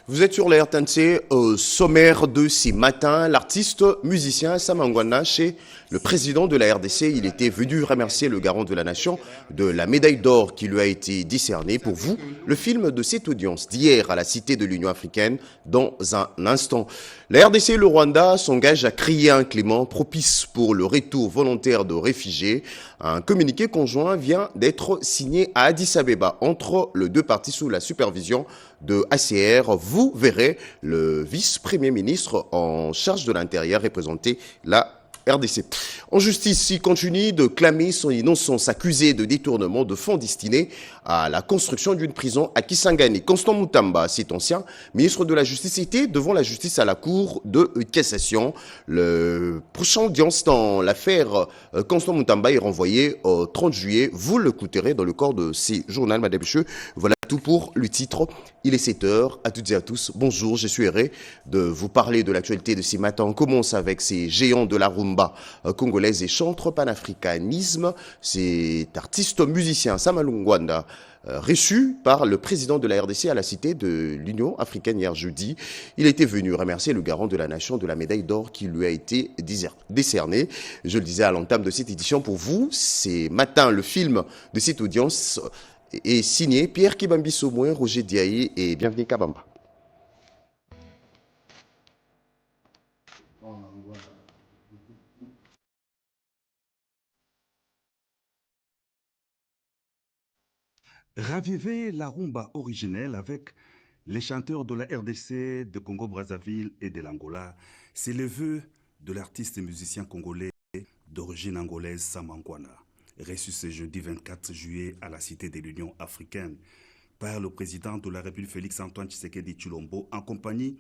Vous êtes sur la RTNC, au sommaire de ce matin, l'artiste musicien Sam Mangwana chez le président de la RDC. Il était venu remercier le garant de la nation de la médaille d'or qui lui a été décernée. Pour vous, le film de cette audience d'hier à la Cité de l'Union africaine dans un instant. La RDC et le Rwanda s'engagent à créer un climat propice pour le retour volontaire de réfugiés. Un communiqué conjoint vient d'être signé à Addis Abeba entre les deux parties sous la supervision de ACR. Vous verrez le vice-premier ministre en charge de l'Intérieur représenter la RDC. En justice, il continue de clamer son innocence, accusé de détournement de fonds destinés à la construction d'une prison à Kisangani. Constant Mutamba, cet ancien ministre de la Justice, était devant la justice à la Cour de cassation. Le prochain audience dans l'affaire Constant Mutamba est renvoyé au 30 juillet. Vous l'écouterez dans le corps de ces journaux, Madame Bicheux. Voilà tout pour le titre. Il est 7 heures. À toutes et à tous, bonjour. Je suis heureux de vous parler de l'actualité de ce matin. On commence avec ces géants de la rumba congolaise et chantre panafricanisme. Cet artiste musicien Sam Mangwana, reçu par le président de la RDC à la Cité de l'Union africaine hier jeudi. Il était venu remercier le garant de la nation de la médaille d'or qui lui a été décernée. Je le disais à l'entame de cette édition, pour vous, c'est matin le film de cette audience est signé Pierre Kibambi Somoin, Roger Diaye et bienvenue Kabamba. Ravivez la rumba originelle avec les chanteurs de la RDC, de Congo-Brazzaville et de l'Angola. C'est le vœu de l'artiste et musicien congolais d'origine angolaise Sam Mangwana, reçu ce jeudi 24 juillet à la Cité de l'Union africaine par le président de la République Félix-Antoine Tshisekedi Tshilombo en compagnie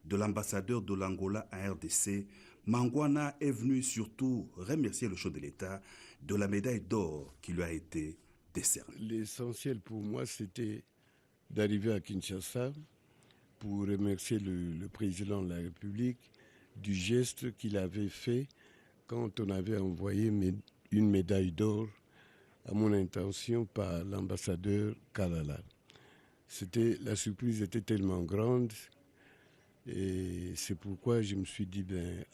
de l'ambassadeur de l'Angola à RDC. Mangwana est venu surtout remercier le chef de l'État de la médaille d'or qui lui a été décernée. L'essentiel pour moi, c'était d'arriver à Kinshasa pour remercier le président de la République du geste qu'il avait fait quand on avait envoyé une médaille d'or à mon intention par l'ambassadeur Kalala. La surprise était tellement grande et c'est pourquoi je me suis dit,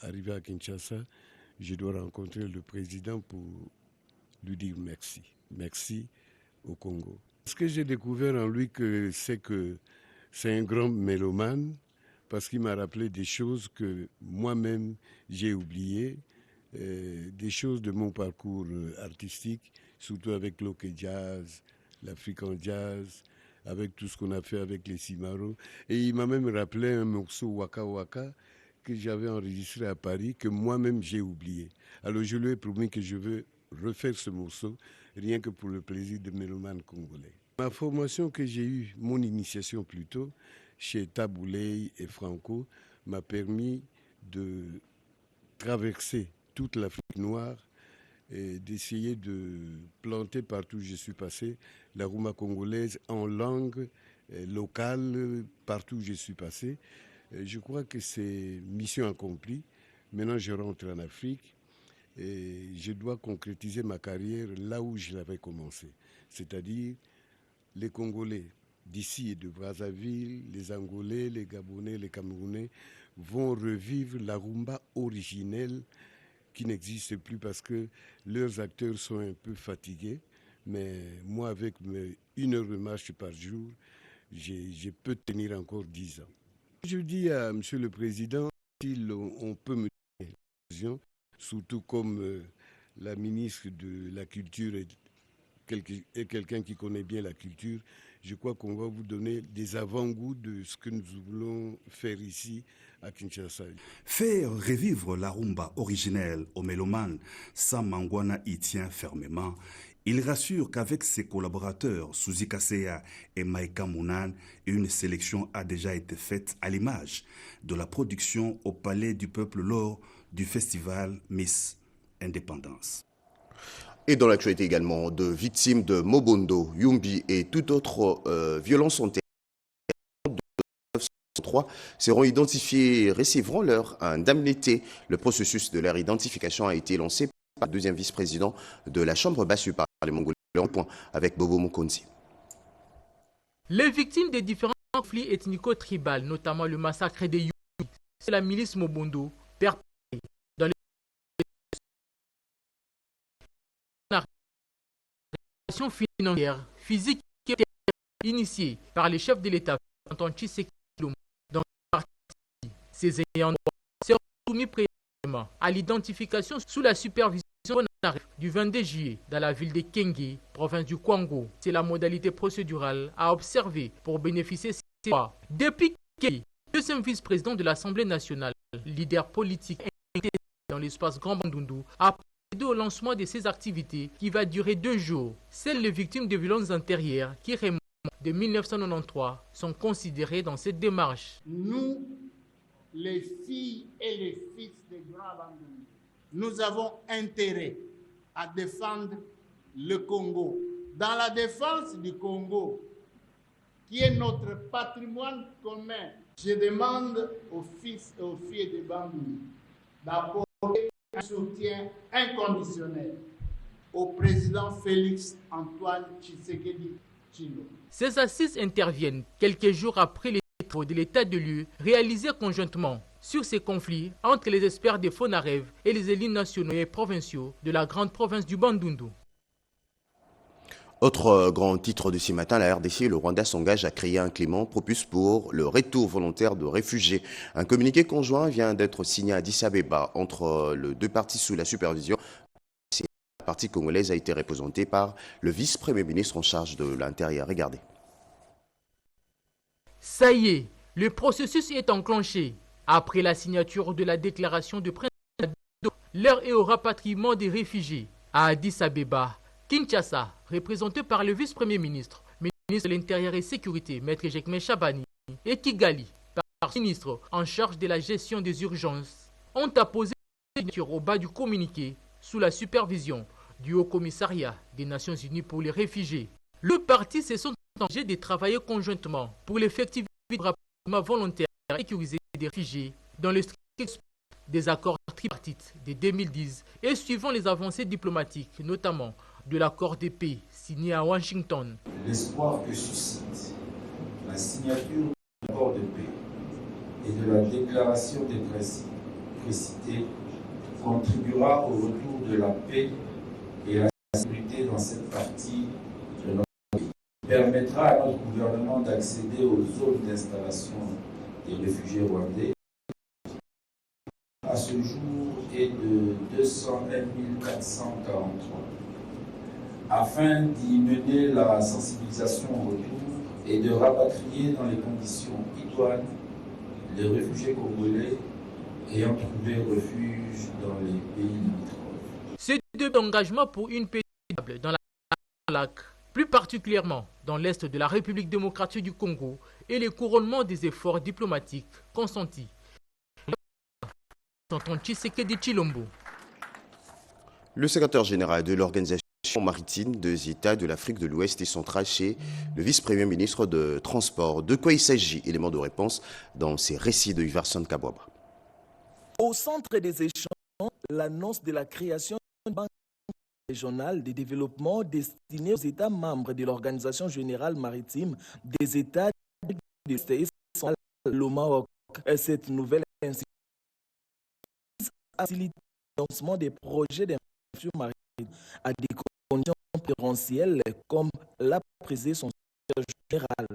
arrivé à Kinshasa, je dois rencontrer le président pour lui dire merci. Merci au Congo. Ce que j'ai découvert en lui, c'est que c'est un grand mélomane parce qu'il m'a rappelé des choses que moi-même j'ai oubliées, des choses de mon parcours artistique, surtout avec l'Ok Jazz, l'African Jazz, avec tout ce qu'on a fait avec les Simaro. Et il m'a même rappelé un morceau Waka Waka que j'avais enregistré à Paris, que moi-même j'ai oublié. Alors je lui ai promis que je veux refaire ce morceau, rien que pour le plaisir de mélomane congolais. Ma formation que j'ai eue, mon initiation plutôt, chez Tabouley et Franco, m'a permis de traverser toute l'Afrique noire et d'essayer de planter partout où je suis passé la rumba congolaise en langue locale partout où je suis passé. Je crois que c'est mission accomplie. Maintenant, je rentre en Afrique et je dois concrétiser ma carrière là où je l'avais commencé, c'est-à-dire les Congolais d'ici et de Brazzaville, les Angolais, les Gabonais, les Camerounais vont revivre la rumba originelle qui n'existe plus parce que leurs acteurs sont un peu fatigués. Mais moi, avec 1 heure de marche par jour, je peux tenir encore 10 ans. Je dis à M. le Président, on peut me donner l'occasion, surtout comme la ministre de la Culture est quelqu'un qui connaît bien la culture, je crois qu'on va vous donner des avant-goûts de ce que nous voulons faire ici à Kinshasa. Faire revivre la rumba originelle au mélomane, Sam Mangwana y tient fermement. Il rassure qu'avec ses collaborateurs, Suzy Kaseya et Maïka Mounan, une sélection a déjà été faite à l'image de la production au Palais du Peuple lors du festival Miss Indépendance. Et dans l'actualité également, de victimes de Mobondo, Yumbi et toute autre violence en terre de 1903 seront identifiés et recevront leur indemnité. Le processus de leur identification a été lancé par le deuxième vice-président de la Chambre basse par les Mongoliens, avec Bobo Mokonzi. Les victimes des différents conflits ethnico-tribal, notamment le massacre des Yuri, c'est la milice Mobondo, perpétrée dans les relations financières, physiques qui étaient initiées par les chefs de l'État, Antoine Tshisekedi Tshilombo, dans le parti. Ces ayants droit seront soumis préalablement à l'identification sous la supervision du 22 juillet dans la ville de Kenge, province du Kwango. C'est la modalité procédurale à observer pour bénéficier de ces droits. Depuis Kenge, deuxième vice-président de l'Assemblée nationale, leader politique dans l'espace Grand Bandundu, a procédé au lancement de ces activités qui va durer 2 jours. Celles les victimes de violences antérieures qui remontent de 1993 sont considérées dans cette démarche. Nous, les filles et les fils de Grand Bandundu, nous avons intérêt à défendre le Congo. Dans la défense du Congo, qui est notre patrimoine commun, je demande aux fils et aux filles de Bandundu d'apporter un soutien inconditionnel au président Félix Antoine Tshisekedi Tshilombo. Ces assises interviennent quelques jours après les travaux de l'état de lieu réalisés conjointement sur ces conflits entre les experts de FONAREV et les élus nationaux et provinciaux de la grande province du Bandundu. Autre grand titre de ce matin, la RDC et le Rwanda s'engagent à créer un climat propice pour le retour volontaire de réfugiés. Un communiqué conjoint vient d'être signé à Addis Abeba entre les deux parties sous la supervision. La partie congolaise a été représentée par le vice-premier ministre en charge de l'Intérieur. Regardez. Ça y est, le processus est enclenché. Après la signature de la déclaration de principe, l'heure est au rapatriement des réfugiés. À Addis Abeba, Kinshasa, représenté par le vice-premier ministre, ministre de l'Intérieur et Sécurité, Maître Jekme Chabani, et Kigali, par le ministre en charge de la gestion des urgences, ont apposé la signature au bas du communiqué sous la supervision du Haut-Commissariat des Nations Unies pour les réfugiés. Le parti se sont engagés de travailler conjointement pour l'effectivité du rapatriement volontaire et sécurisé des réfugiés dans le strict des accords tripartites de 2010 et suivant les avancées diplomatiques, notamment de l'accord de paix signé à Washington. L'espoir que suscite la signature de l'accord de paix et de la déclaration des principes précités contribuera au retour de la paix et la sécurité dans cette partie de notre pays. Permettra à notre gouvernement d'accéder aux zones d'installation des réfugiés rwandais. À ce jour est de 201 443. Afin d'y mener la sensibilisation au retour et de rapatrier dans les conditions idoines les réfugiés congolais ayant trouvé refuge dans les pays limitrophes. C'est deux engagements pour une paix durable dans la lac, plus particulièrement dans l'est de la République démocratique du Congo, et le couronnement des efforts diplomatiques consentis. Antoine Tshisekedi Tshilombo. Le secrétaire général de l'Organisation maritime des États de l'Afrique de l'Ouest et centrale chez le vice-premier ministre de Transport. De quoi il s'agit? Élément de réponse dans ces récits de Iverson Kabwaba. Au centre des échanges, l'annonce de la création d'une banque régionale de développement destinée aux États membres de l'Organisation générale maritime des États de l'Est et centrale, l'OMAOC. Cette nouvelle institution facilite le lancement des projets d'infrastructure maritime à des conditions préférentielles comme l'a précisé son secrétaire général.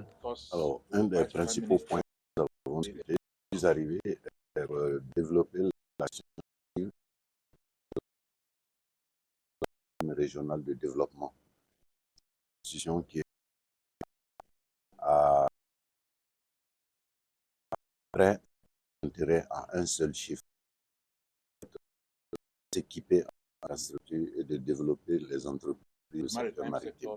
Alors, un des principaux points que nous avons discuté, nous arriver à développer la régionale de développement. Une qui a prêt intérêt à un seul chiffre, s'équiper en infrastructure et de développer les entreprises du secteur maritime.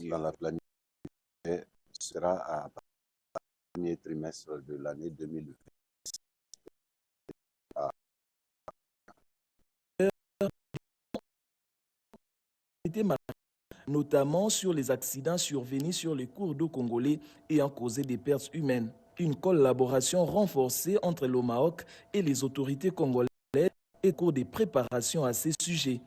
Dans la planification sera à premier trimestre de l'année 2020. Notamment sur les accidents survenus sur les cours d'eau congolais ayant causé des pertes humaines. Une collaboration renforcée entre l'OMAOC et les autorités congolaises est cours des préparations à ces sujets.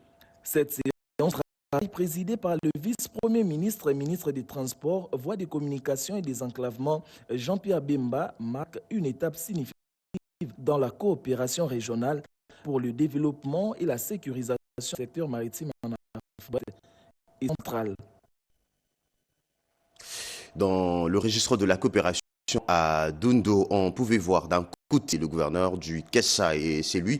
Cette séance présidé par le vice-premier ministre et ministre des Transports, Voies des Communications et des Enclavements, Jean-Pierre Bemba, marque une étape significative dans la coopération régionale pour le développement et la sécurisation du secteur maritime en Afrique et centrale. Dans le registre de la coopération à Dundo, on pouvait voir d'un côté le gouverneur du Kasaï et c'est lui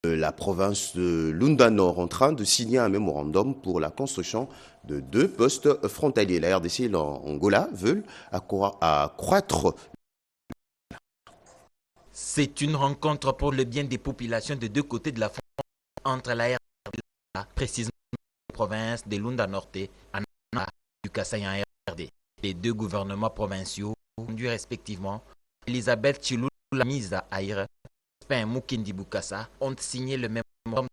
de la province de Lunda Nord en train de signer un mémorandum pour la construction de 2 postes frontaliers. La RDC et l'Angola veulent accroître. C'est une rencontre pour le bien des populations de 2 côtés de la frontière entre la RDC, précisément la province de Lunda Norte, en du Kasaï en RD. Les 2 gouvernements provinciaux, conduits respectivement Elisabeth Chilou, la mise à Aïre, et Mukindi Bukasa, ont signé le mémorandum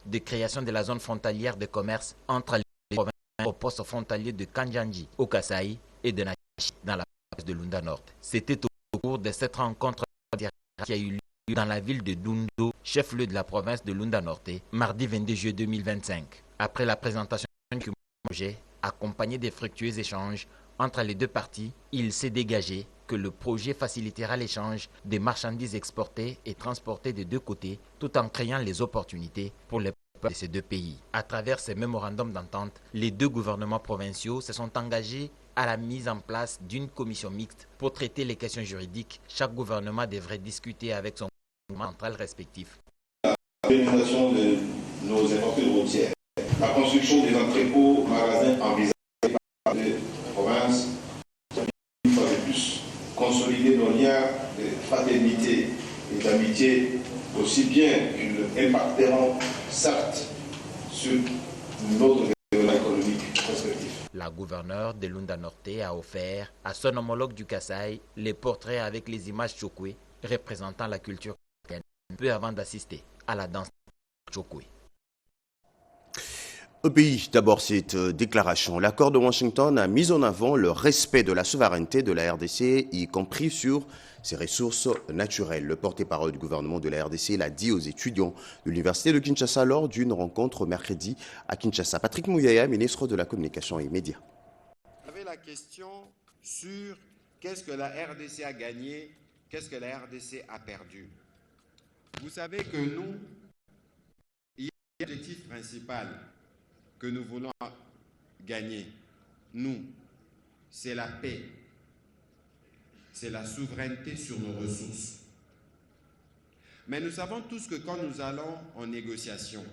de création de la zone frontalière de commerce entre les provinces au poste frontalier de Kanjanji au Kasaï et de Nachi dans la province de Lunda Nord. C'était au cours de cette rencontre qui a eu lieu dans la ville de Dundo, chef-lieu de la province de Lunda Norte, mardi 22 juillet 2025. Après la présentation du projet, accompagné des fructueux échanges entre les 2 parties, il s'est dégagé que le projet facilitera l'échange des marchandises exportées et transportées des 2 côtés, tout en créant les opportunités pour les peuples de ces 2 pays. À travers ces mémorandums d'entente, les 2 gouvernements provinciaux se sont engagés à la mise en place d'une commission mixte pour traiter les questions juridiques. Chaque gouvernement devrait discuter avec son gouvernement central respectif. La réalisation de nos infrastructures routières, la construction des entrepôts, magasins envisagés par les provinces, une fois de plus, consolider nos liens de fraternité et d'amitié, aussi bien qu'ils impacteront, certes, sur notre développement économique respectif. La gouverneure de Lunda Norte a offert à son homologue du Kasaï les portraits avec les images chokwe représentant la culture africaine, peu avant d'assister à la danse chokwe. Au pays, d'abord cette déclaration. L'accord de Washington a mis en avant le respect de la souveraineté de la RDC, y compris sur ses ressources naturelles. Le porte-parole du gouvernement de la RDC l'a dit aux étudiants de l'université de Kinshasa lors d'une rencontre mercredi à Kinshasa. Patrick Mouyaya, ministre de la Communication et Médias. Vous avez la question sur qu'est-ce que la RDC a gagné, qu'est-ce que la RDC a perdu. Vous savez que nous, il y a un objectif principal que nous voulons gagner, nous, c'est la paix, c'est la souveraineté sur nos ressources. Mais nous savons tous que quand nous allons en négociation,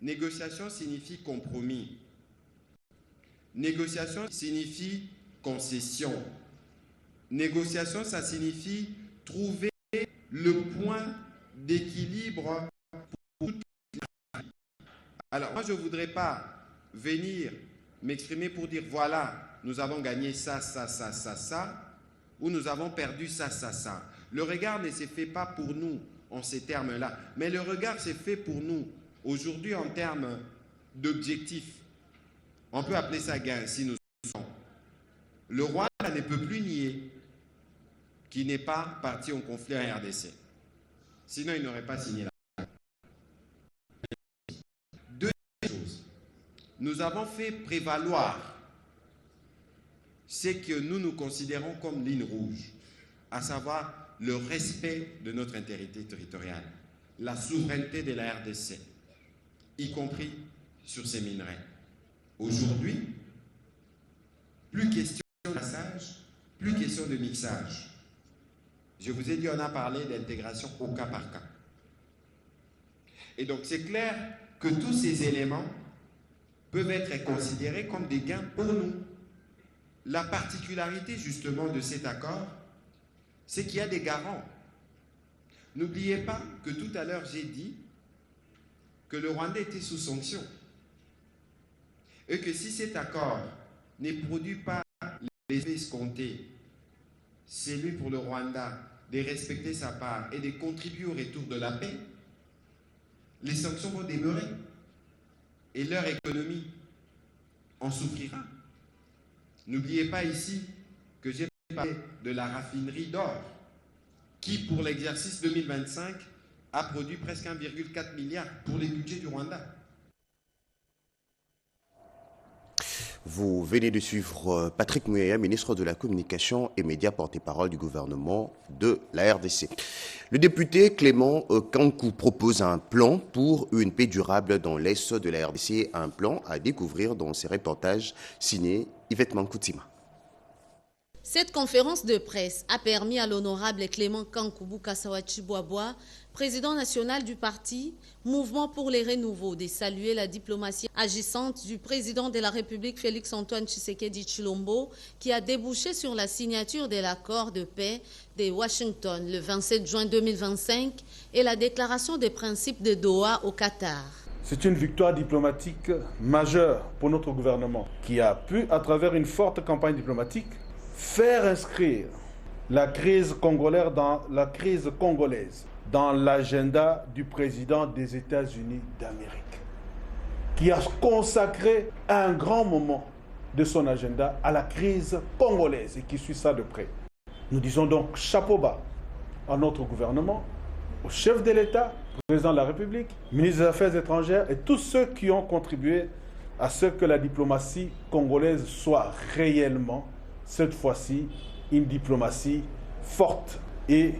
négociation signifie compromis, négociation signifie concession, négociation ça signifie trouver le point d'équilibre. Alors, moi, je ne voudrais pas venir m'exprimer pour dire, voilà, nous avons gagné ça, ça, ça, ça, ça, ou nous avons perdu ça, ça, ça. Le regard ne s'est fait pas pour nous en ces termes-là, mais le regard s'est fait pour nous aujourd'hui en termes d'objectifs. On peut appeler ça gain si nous sommes. Le Rwanda ne peut plus nier qu'il n'est pas parti en conflit en RDC. Sinon, il n'aurait pas signé la. Nous avons fait prévaloir ce que nous considérons comme ligne rouge, à savoir le respect de notre intégrité territoriale, la souveraineté de la RDC, y compris sur ces minerais. Aujourd'hui, plus question de passage, plus question de mixage. Je vous ai dit, on a parlé d'intégration au cas par cas. Et donc, c'est clair que tous ces éléments peuvent être considérés comme des gains pour nous. La particularité justement de cet accord, c'est qu'il y a des garants. N'oubliez pas que tout à l'heure j'ai dit que le Rwanda était sous sanction et que si cet accord ne produit pas les effets escomptés, c'est lui pour le Rwanda de respecter sa part et de contribuer au retour de la paix, les sanctions vont demeurer. Et leur économie en souffrira. N'oubliez pas ici que j'ai parlé de la raffinerie d'or, qui pour l'exercice 2025 a produit presque 1,4 milliard pour les budgets du Rwanda. Vous venez de suivre Patrick Mouya, ministre de la Communication et Médias, porte-parole du gouvernement de la RDC. Le député Clément Kankou propose un plan pour une paix durable dans l'est de la RDC, un plan à découvrir dans ses reportages signés Yvette Mankoutima. Cette conférence de presse a permis à l'honorable Clément Kankou Kassawachi Boaboa, président national du parti Mouvement pour les Renouveaux, de saluer la diplomatie agissante du président de la République Félix-Antoine Tshisekedi Tshilombo, qui a débouché sur la signature de l'accord de paix de Washington le 27 juin 2025 et la déclaration des principes de Doha au Qatar. C'est une victoire diplomatique majeure pour notre gouvernement, qui a pu, à travers une forte campagne diplomatique, faire inscrire la crise congolaise dans l'agenda du président des États-Unis d'Amérique, qui a consacré un grand moment de son agenda à la crise congolaise et qui suit ça de près. Nous disons donc chapeau bas à notre gouvernement, au chef de l'État, président de la République, ministre des Affaires étrangères et tous ceux qui ont contribué à ce que la diplomatie congolaise soit réellement, cette fois-ci, une diplomatie forte et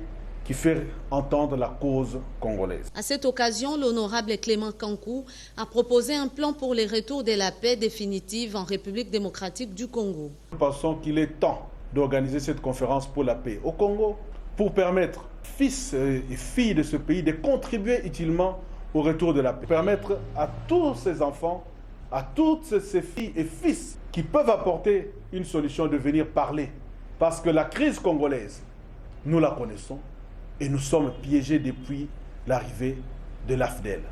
qui fait entendre la cause congolaise. À cette occasion, l'honorable Clément Kankou a proposé un plan pour le retour de la paix définitive en République démocratique du Congo. Nous pensons qu'il est temps d'organiser cette conférence pour la paix au Congo pour permettre aux fils et filles de ce pays de contribuer utilement au retour de la paix. Permettre à tous ces enfants, à toutes ces filles et fils qui peuvent apporter une solution de venir parler. Parce que la crise congolaise, nous la connaissons et nous sommes piégés depuis l'arrivée de l'AFDEL.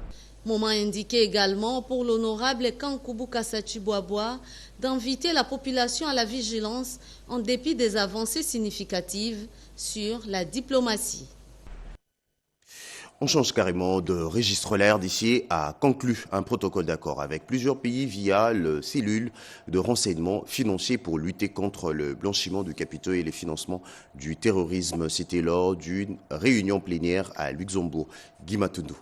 Moment indiqué également pour l'honorable Kankou Kassawachi Boaboa d'inviter la population à la vigilance en dépit des avancées significatives sur la diplomatie. On change carrément de registre. La RDC a conclu un protocole d'accord avec plusieurs pays via le cellule de renseignement financier pour lutter contre le blanchiment de capitaux et le financement du terrorisme. C'était lors d'une réunion plénière à Luxembourg. Guy Matundu.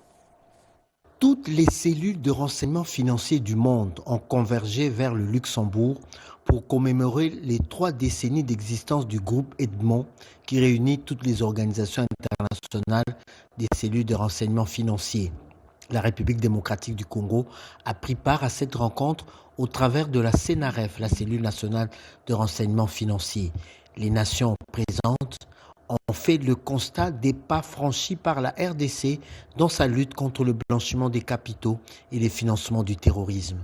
Toutes les cellules de renseignement financier du monde ont convergé vers le Luxembourg pour commémorer les 3 décennies d'existence du groupe Edmond qui réunit toutes les organisations internationales des cellules de renseignement financier. La République démocratique du Congo a pris part à cette rencontre au travers de la CNRF, la cellule nationale de renseignement financier. Les nations présentes ont fait le constat des pas franchis par la RDC dans sa lutte contre le blanchiment des capitaux et les financements du terrorisme.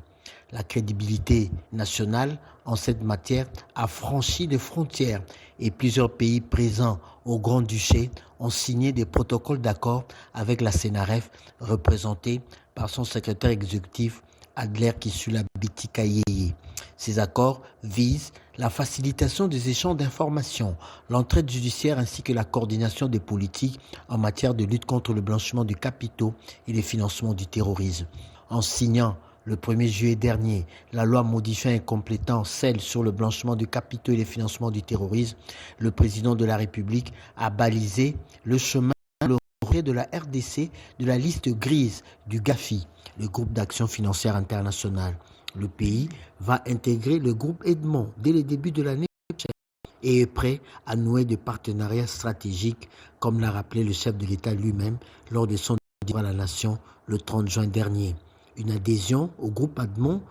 La crédibilité nationale en cette matière a franchi les frontières et plusieurs pays présents au Grand-Duché ont signé des protocoles d'accord avec la CNRF représentée par son secrétaire exécutif Adler Kisula Bitikayeye. Ces accords visent la facilitation des échanges d'informations, l'entraide judiciaire ainsi que la coordination des politiques en matière de lutte contre le blanchiment de capitaux et les financements du terrorisme. En signant le 1er juillet dernier, la loi modifiant et complétant celle sur le blanchiment de capitaux et les financements du terrorisme, le président de la République a balisé le chemin le retrait de la RDC de la liste grise du GAFI, le groupe d'action financière internationale. Le pays va intégrer le groupe Edmond dès le début de l'année prochaine et est prêt à nouer des partenariats stratégiques, comme l'a rappelé le chef de l'État lui-même lors de son discours à la nation le 30 juin dernier. Une adhésion au groupe Edmond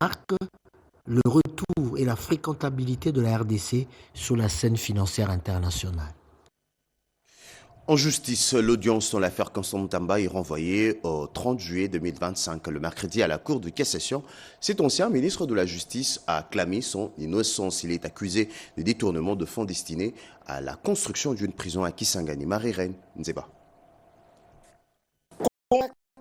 marque le retour et la fréquentabilité de la RDC sur la scène financière internationale. En justice, l'audience dans l'affaire Constant Mutamba est renvoyée au 30 juillet 2025. Le mercredi, à la Cour de cassation, cet ancien ministre de la Justice a clamé son innocence. Il est accusé de détournement de fonds destinés à la construction d'une prison à Kisangani. Marie-Reine Nzeba.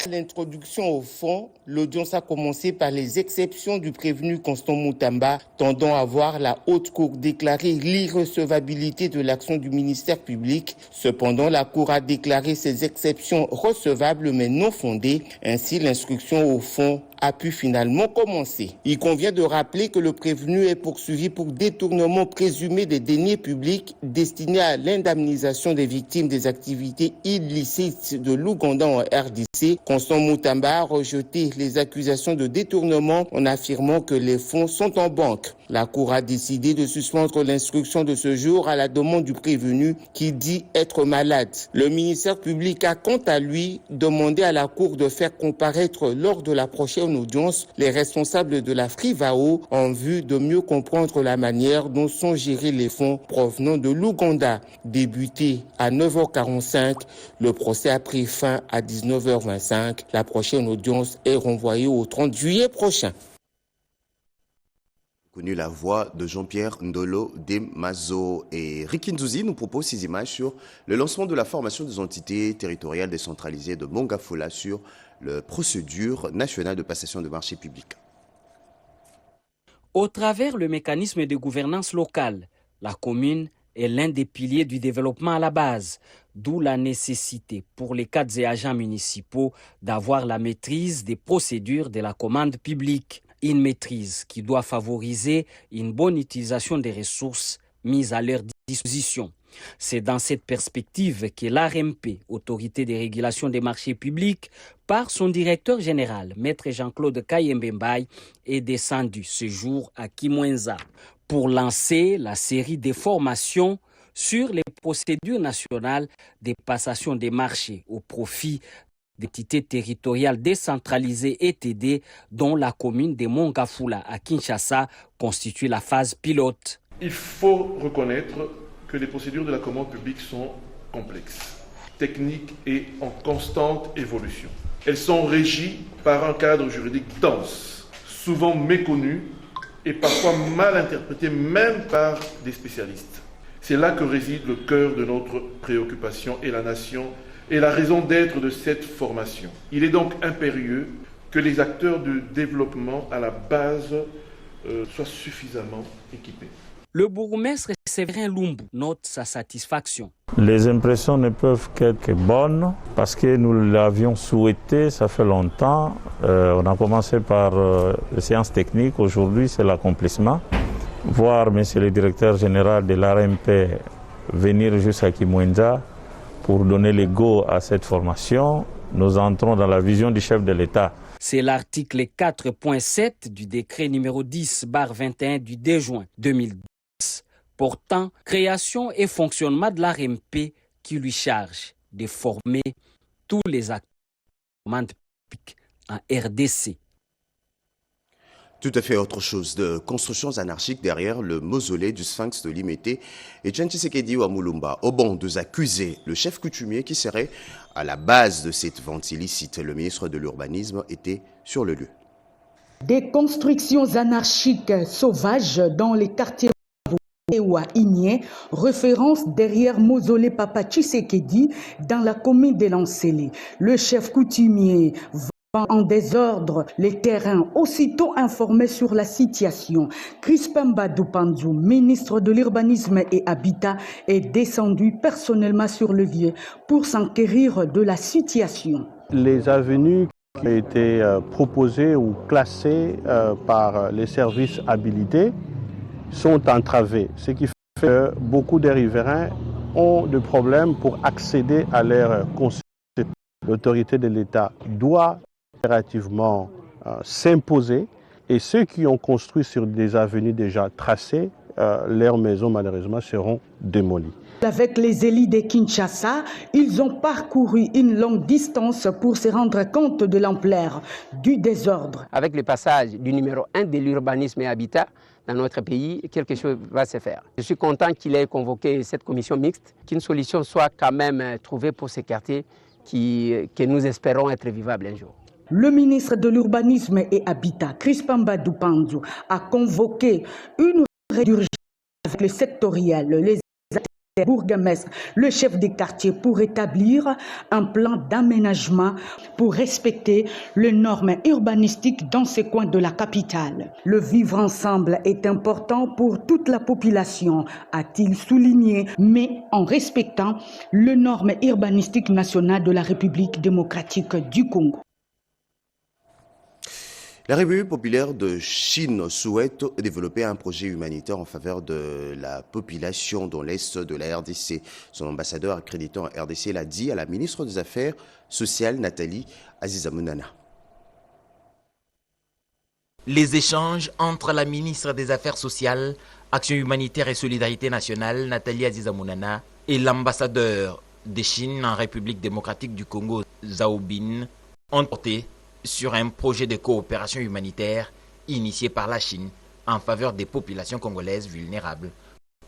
L'introduction au fond, l'audience a commencé par les exceptions du prévenu Constant Mutamba, tendant à voir la Haute Cour déclarer l'irrecevabilité de l'action du ministère public. Cependant, la Cour a déclaré ces exceptions recevables mais non fondées. Ainsi, l'instruction au fond a pu finalement commencer. Il convient de rappeler que le prévenu est poursuivi pour détournement présumé des deniers publics destinés à l'indemnisation des victimes des activités illicites de l'Ouganda en RDC. Constant Moutamba a rejeté les accusations de détournement en affirmant que les fonds sont en banque. La Cour a décidé de suspendre l'instruction de ce jour à la demande du prévenu qui dit être malade. Le ministère public a quant à lui demandé à la Cour de faire comparaître lors de la prochaine audience les responsables de la FRIVAO en vue de mieux comprendre la manière dont sont gérés les fonds provenant de l'Ouganda. Débuté à 9h45, le procès a pris fin à 19h25. La prochaine audience est renvoyée au 30 juillet prochain. Connu la voix de Jean-Pierre Ndolo Demazo et Ricky Nzouzi nous propose ces images sur le lancement de la formation des entités territoriales décentralisées de Mongafula sur la procédure nationale de passation de marché public. Au travers le mécanisme de gouvernance locale, la commune est l'un des piliers du développement à la base, d'où la nécessité pour les cadres et agents municipaux d'avoir la maîtrise des procédures de la commande publique. Une maîtrise qui doit favoriser une bonne utilisation des ressources mises à leur disposition. C'est dans cette perspective que l'ARMP, Autorité de régulation des marchés publics, par son directeur général, Maître Jean-Claude Kayembembaye, est descendu ce jour à Kimwenza pour lancer la série de formations sur les procédures nationales de passation des marchés au profit d'entités territoriales décentralisées et TD, dont la commune de Mongafula à Kinshasa constitue la phase pilote. Il faut reconnaître que les procédures de la commande publique sont complexes, techniques et en constante évolution. Elles sont régies par un cadre juridique dense, souvent méconnu et parfois mal interprété même par des spécialistes. C'est là que réside le cœur de notre préoccupation et la nation et la raison d'être de cette formation. Il est donc impérieux que les acteurs de développement à la base soient suffisamment équipés. Le bourgmestre Séverin Lumbu note sa satisfaction. Les impressions ne peuvent qu'être bonnes parce que nous l'avions souhaité, ça fait longtemps. On a commencé par les séances techniques, aujourd'hui c'est l'accomplissement. Voir monsieur le directeur général de l'ARMP venir jusqu'à Kimwenza pour donner le go à cette formation, nous entrons dans la vision du chef de l'État. C'est l'article 4.7 du décret numéro 10/21 du 2 juin 2010 portant création et fonctionnement de l'ARMP qui lui charge de former tous les acteurs de commande publique en RDC. Tout à fait autre chose, de constructions anarchiques derrière le mausolée du Sphinx de Limete et Tshisekedi Wamulumba. Au banc des accusés, le chef coutumier qui serait à la base de cette vente illicite, le ministre de l'Urbanisme, était sur le lieu. Des constructions anarchiques sauvages dans les quartiers ou à Igné, référence derrière mausolée Papa Tshisekedi dans la commune de Lancélé. Le chef coutumier en désordre les terrains, aussitôt informé sur la situation. Crispin Mbadou Panzou, ministre de l'Urbanisme et Habitat, est descendu personnellement sur le lieu pour s'enquérir de la situation. Les avenues qui ont été proposées ou classées par les services habilités sont entravées, ce qui fait que beaucoup de riverains ont des problèmes pour accéder à leur concession. L'autorité de l'État doit impérativement s'imposer et ceux qui ont construit sur des avenues déjà tracées, leurs maisons malheureusement seront démolies. Avec les élites de Kinshasa, ils ont parcouru une longue distance pour se rendre compte de l'ampleur du désordre. Avec le passage du numéro 1 de l'urbanisme et habitat dans notre pays, quelque chose va se faire. Je suis content qu'il ait convoqué cette commission mixte, qu'une solution soit quand même trouvée pour ces quartiers que nous espérons être vivables un jour. Le ministre de l'Urbanisme et Habitat, Crispin Mbadou Panzou, a convoqué une d'urgence avec le sectoriel, les bourgmestres, le chef des quartiers pour établir un plan d'aménagement pour respecter les normes urbanistiques dans ces coins de la capitale. Le vivre ensemble est important pour toute la population, a-t-il souligné, mais en respectant les normes urbanistiques nationales de la République démocratique du Congo. La République populaire de Chine souhaite développer un projet humanitaire en faveur de la population dans l'est de la RDC. Son ambassadeur accrédité en RDC l'a dit à la ministre des Affaires sociales, Nathalie Azizamounana. Les échanges entre la ministre des Affaires sociales, Action humanitaire et solidarité nationale, Nathalie Azizamounana, et l'ambassadeur de Chine en République démocratique du Congo, Zhao Bin, ont porté sur un projet de coopération humanitaire initié par la Chine en faveur des populations congolaises vulnérables,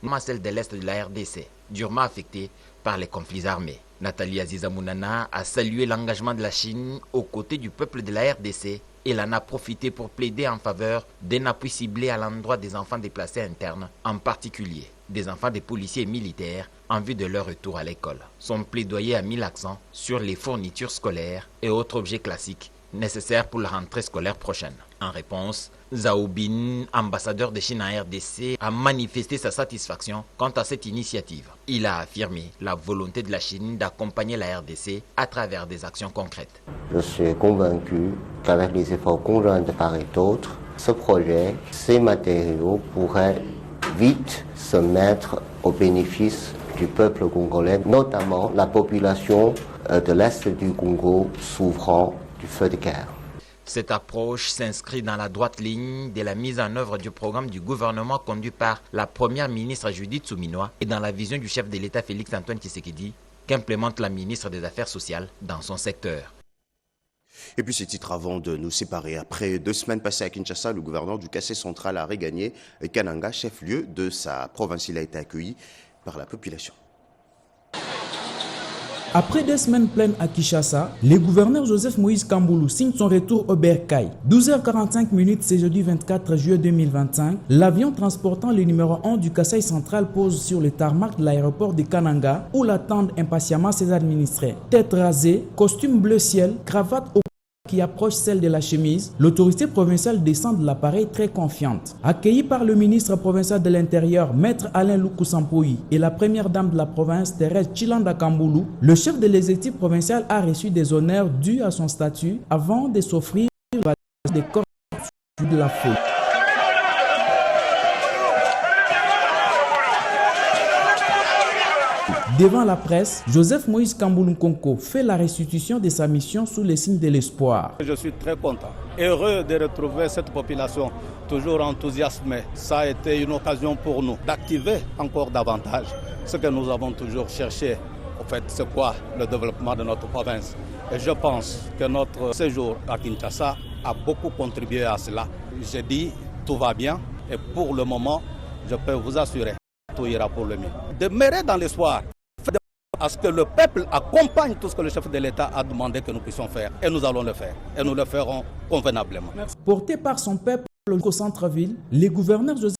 notamment celles de l'Est de la RDC, durement affectées par les conflits armés. Nathalie Azizamounana a salué l'engagement de la Chine aux côtés du peuple de la RDC et en a profité pour plaider en faveur d'un appui ciblé à l'endroit des enfants déplacés internes, en particulier des enfants des policiers et militaires en vue de leur retour à l'école. Son plaidoyer a mis l'accent sur les fournitures scolaires et autres objets classiques nécessaires pour la rentrée scolaire prochaine. En réponse, Zhao Bin, ambassadeur de Chine en RDC, a manifesté sa satisfaction quant à cette initiative. Il a affirmé la volonté de la Chine d'accompagner la RDC à travers des actions concrètes. Je suis convaincu qu'avec les efforts conjoints de part et d'autre, ce projet, ces matériaux pourraient vite se mettre au bénéfice du peuple congolais, notamment la population de l'Est du Congo souffrant du feu de guerre. Cette approche s'inscrit dans la droite ligne de la mise en œuvre du programme du gouvernement conduit par la première ministre Judith Suminwa et dans la vision du chef de l'État Félix-Antoine Tshisekedi qu'implémente la ministre des Affaires sociales dans son secteur. Et puis ces titres avant de nous séparer. Après 2 semaines passées à Kinshasa, le gouverneur du Kassai central a regagné Kananga, chef-lieu de sa province. Il a été accueilli par la population. Après 2 semaines pleines à Kinshasa, le gouverneur Joseph Moïse Kamboulou signe son retour au Bercail. 12h45 ce jeudi 24 juillet 2025, l'avion transportant le numéro 1 du Kassai central pose sur le tarmac de l'aéroport de Kananga où l'attendent impatiemment ses administrés. Tête rasée, costume bleu ciel, cravate au qui approche celle de la chemise, l'autorité provinciale descend de l'appareil très confiante. Accueilli par le ministre provincial de l'Intérieur, Maître Alain Luku Sampoui, et la première dame de la province, Thérèse Chilanda Kamboulou, le chef de l'exécutif provincial a reçu des honneurs dus à son statut avant de s'offrir des corps de la foule. Devant la presse, Joseph Moïse Kamboulou Nkonko fait la restitution de sa mission sous le signe de l'espoir. Je suis très content, heureux de retrouver cette population toujours enthousiasmée. Ça a été une occasion pour nous d'activer encore davantage ce que nous avons toujours cherché. En fait, c'est quoi le développement de notre province? Et je pense que notre séjour à Kinshasa a beaucoup contribué à cela. J'ai dit, tout va bien et pour le moment, je peux vous assurer, tout ira pour le mieux. Demeurer dans l'espoir, à ce que le peuple accompagne tout ce que le chef de l'État a demandé que nous puissions faire. Et nous allons le faire. Et nous le ferons convenablement. Porté par son peuple au centre-ville, le gouverneur Joseph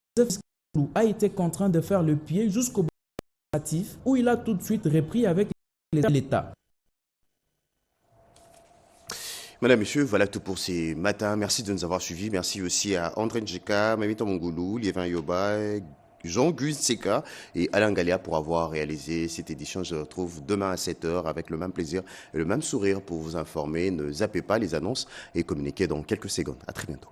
Kamboulou a été contraint de faire le pied jusqu'au administratif où il a tout de suite repris avec l'État. Madame, Monsieur, voilà tout pour ces matins. Merci de nous avoir suivis. Merci aussi à André Njeka, Mamita Mongoulou, Liévin Yoba, Jean-Gus Seka et Alain Galia pour avoir réalisé cette édition. Je retrouve demain à 7h avec le même plaisir et le même sourire pour vous informer. Ne zappez pas les annonces et communiquez dans quelques secondes. À très bientôt.